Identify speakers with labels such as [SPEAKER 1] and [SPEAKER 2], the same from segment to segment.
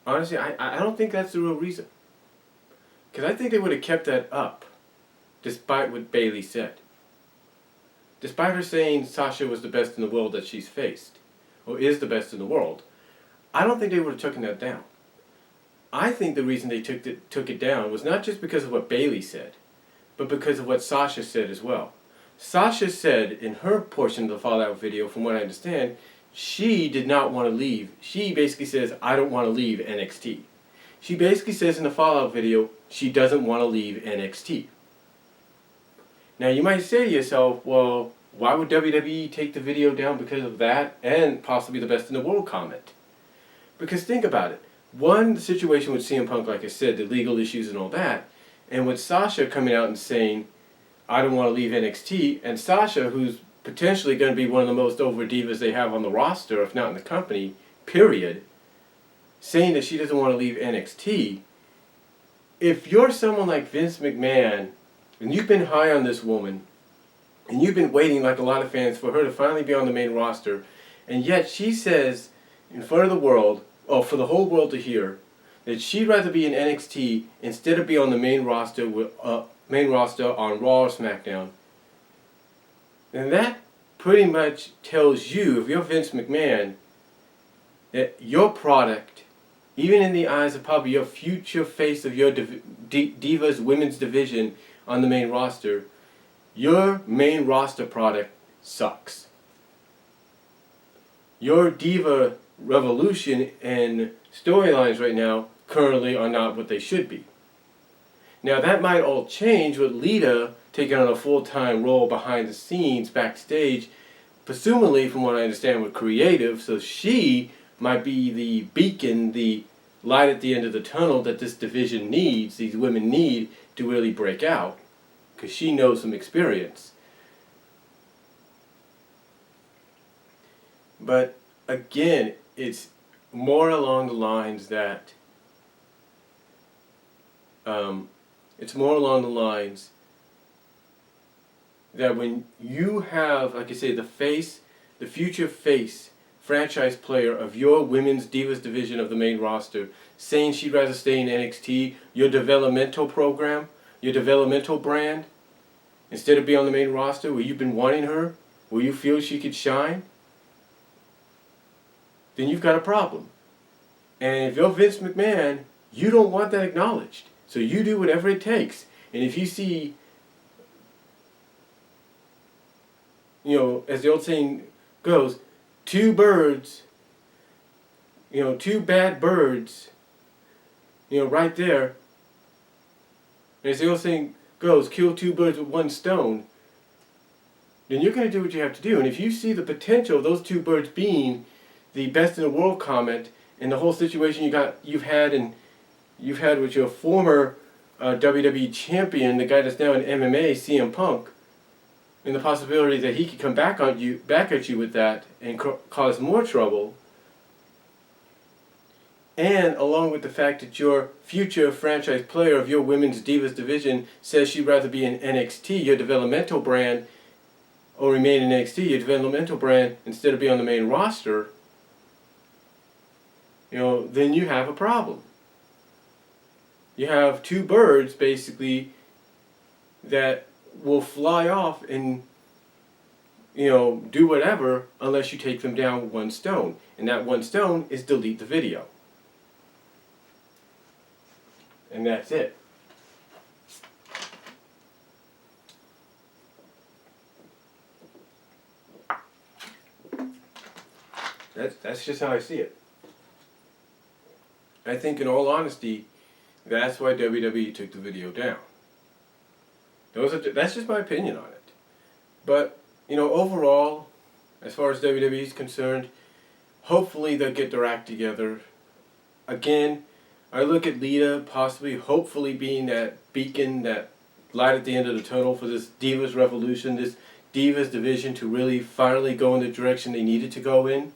[SPEAKER 1] honestly, I don't think that's the real reason. Because I think they would have kept that up, despite what Bayley said. Despite her saying Sasha was the best in the world that she's faced, or is the best in the world, I don't think they would have taken that down. I think the reason they took it down was not just because of what Bayley said, but because of what Sasha said as well. Sasha said in her portion of the Fallout video, from what I understand, she did not want to leave. She basically says, I don't want to leave NXT. She basically says in the Fallout video, she doesn't want to leave NXT. Now you might say to yourself, well, why would WWE take the video down because of that and possibly the best in the world comment? Because think about it. One, the situation with CM Punk, like I said, the legal issues and all that, and with Sasha coming out and saying, I don't want to leave NXT, and Sasha, who's potentially going to be one of the most over divas they have on the roster, if not in the company, period, saying that she doesn't want to leave NXT, if you're someone like Vince McMahon, and you've been high on this woman, and you've been waiting like a lot of fans for her to finally be on the main roster, and yet she says in front of the world, or for the whole world to hear, that she'd rather be in NXT instead of be on the main roster on Raw or SmackDown, then that pretty much tells you, if you're Vince McMahon, that your product, even in the eyes of probably your future face of your Divas women's division on the main roster, your main roster product sucks. Your Diva Revolution and storylines right now currently are not what they should be. Now that might all change with Lita taking on a full-time role behind the scenes, backstage, presumably from what I understand with creative, so she might be the beacon, the light at the end of the tunnel that this division needs, these women need to really break out, because she knows some experience. But again, it's more along the lines that when you have, like I say, the future face, franchise player of your women's Divas division of the main roster, saying she'd rather stay in NXT, your developmental program, your developmental brand, instead of be on the main roster where you've been wanting her, where you feel she could shine, then you've got a problem. And if you're Vince McMahon, you don't want that acknowledged. So you do whatever it takes. And if you see, as the old saying goes, two bad birds, right there. And as the old saying goes, kill two birds with one stone. Then you're going to do what you have to do. And if you see the potential of those two birds being the best in the world comment, and the whole situation you've had with your former WWE champion, the guy that's now in MMA, CM Punk, and the possibility that he could come back at you with that and cause more trouble, and along with the fact that your future franchise player of your women's Divas division says she'd rather be in NXT, your developmental brand, or remain in NXT, your developmental brand, instead of be on the main roster, then you have a problem. You have two birds, basically, that will fly off and, do whatever unless you take them down with one stone. And that one stone is delete the video. And that's it. That's just how I see it. I think, in all honesty, that's why WWE took the video down. That's just my opinion on it. But, overall, as far as WWE is concerned, hopefully they'll get their act together. Again, I look at Lita possibly, hopefully being that beacon, that light at the end of the tunnel for this Divas Revolution, this Divas division to really finally go in the direction they needed to go in.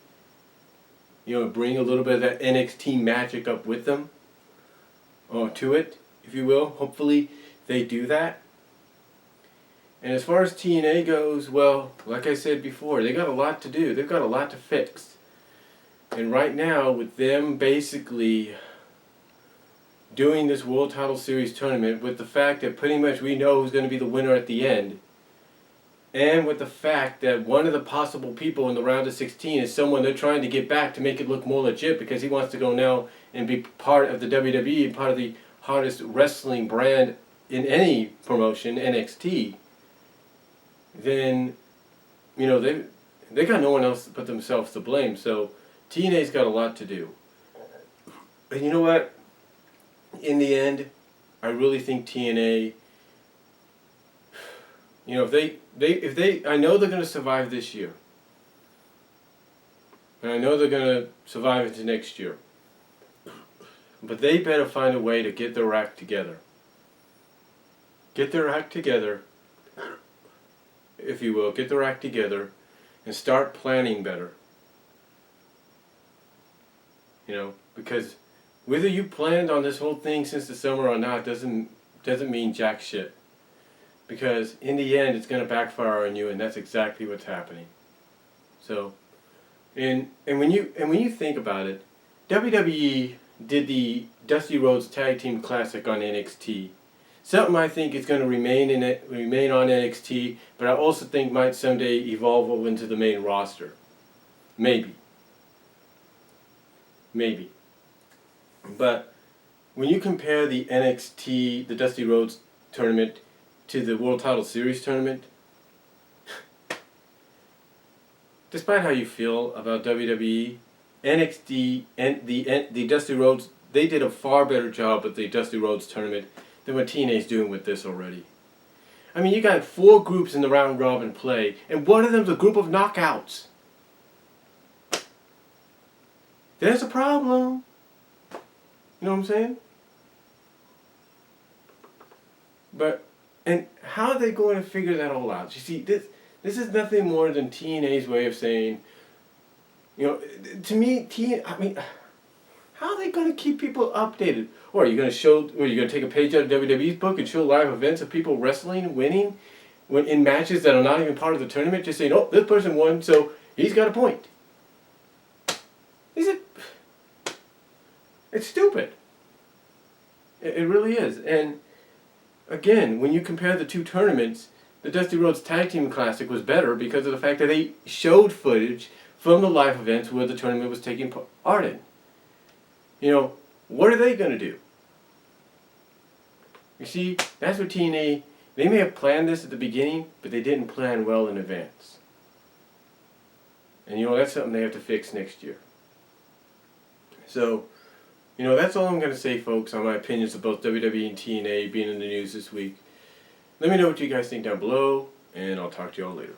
[SPEAKER 1] Bring a little bit of that NXT magic up with them, or to it, if you will. Hopefully they do that. And as far as TNA goes, well, like I said before, they got a lot to do. They've got a lot to fix. And right now, with them basically doing this World Title Series tournament with the fact that pretty much we know who's going to be the winner at the end, and with the fact that one of the possible people in the round of 16 is someone they're trying to get back to make it look more legit because he wants to go now and be part of the WWE and part of the hottest wrestling brand in any promotion, NXT, then, you know, they got no one else but themselves to blame. So TNA's got a lot to do. And you know what? In the end, I really think TNA, you know, if they, I know they're going to survive this year. And I know they're going to survive into next year. But they better find a way to get their act together. Get their act together, if you will, get their act together and start planning better. You know, because whether you planned on this whole thing since the summer or not doesn't mean jack shit. Because in the end, it's going to backfire on you, and that's exactly what's happening. So, and when you think about it, WWE did the Dusty Rhodes Tag Team Classic on NXT. Something I think is going to remain on NXT, but I also think might someday evolve over into the main roster. Maybe. But when you compare the NXT, the Dusty Rhodes tournament, to the World Title Series tournament, despite how you feel about WWE, NXT and the Dusty Rhodes, they did a far better job with the Dusty Rhodes tournament than what TNA's doing with this already. I mean, you got 4 groups in the round robin play, and one of them's a group of knockouts. There's a problem. You know what I'm saying? But, and how are they going to figure that all out? You see, this is nothing more than TNA's way of saying, you know, to me, I mean, how are they going to keep people updated? Or are you going to take a page out of WWE's book and show live events of people wrestling and winning in matches that are not even part of the tournament, just saying, oh, this person won, so he's got a point. It's stupid. It really is. And again, when you compare the 2 tournaments, the Dusty Rhodes Tag Team Classic was better because of the fact that they showed footage from the live events where the tournament was taking part in. You know, what are they going to do? You see, that's what TNA, they may have planned this at the beginning, but they didn't plan well in advance. And you know, that's something they have to fix next year. So, you know, that's all I'm going to say, folks, on my opinions of both WWE and TNA being in the news this week. Let me know what you guys think down below, and I'll talk to you all later.